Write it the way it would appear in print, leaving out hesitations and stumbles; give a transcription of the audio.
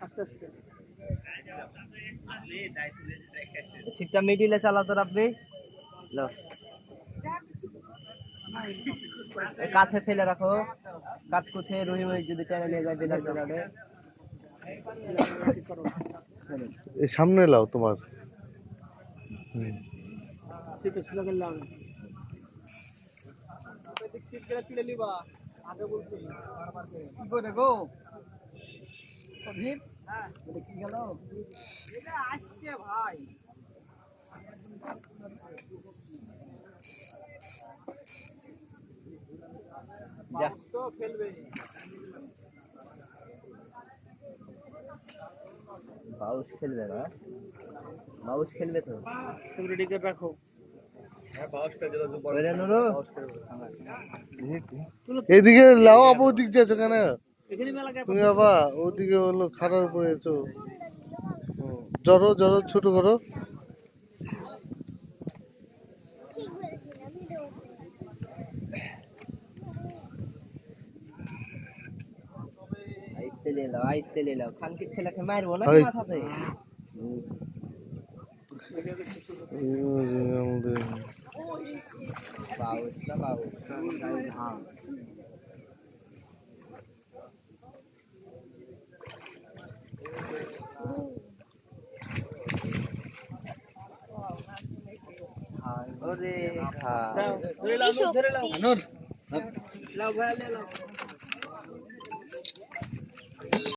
আস্তে আস্তে ঠিকটা মিডিলে চালাতো রাব্বি লো কাছে ফেলে রাখো কাজ করছে রহিম যদি টেনে নিয়ে যায় বেদার বেদারে এই সামনে লাও তোমার ঠিক আছে লাগালাম সিট করে তুলে নিবা আগে বলছি বারবার করে কি করে গো সজীব হ্যাঁ বলে কি গেল এটা আসছে ভাই যা তো ফেলবে বাউস খেলবে না বাউস খেলবে তো সিকিউরিটি কে রাখো হ্যাঁ বাউসটা যেটা বড় নুরু এদিকে লাও আপু দিক যাচ্ছ কেন এখানে মেলা কে তুমি বাবা ওদিকে হলো খারাপ পড়েছো জড়ো জড়ো ছোট করো আইতে লে লাও খানকির ছেলেকে মারবো না মাথাতে আমাদের বাউসটা বাউস হ্যাঁ ওরে খা ধরে লাও ধরে লাও নূর লাও ভাই লাও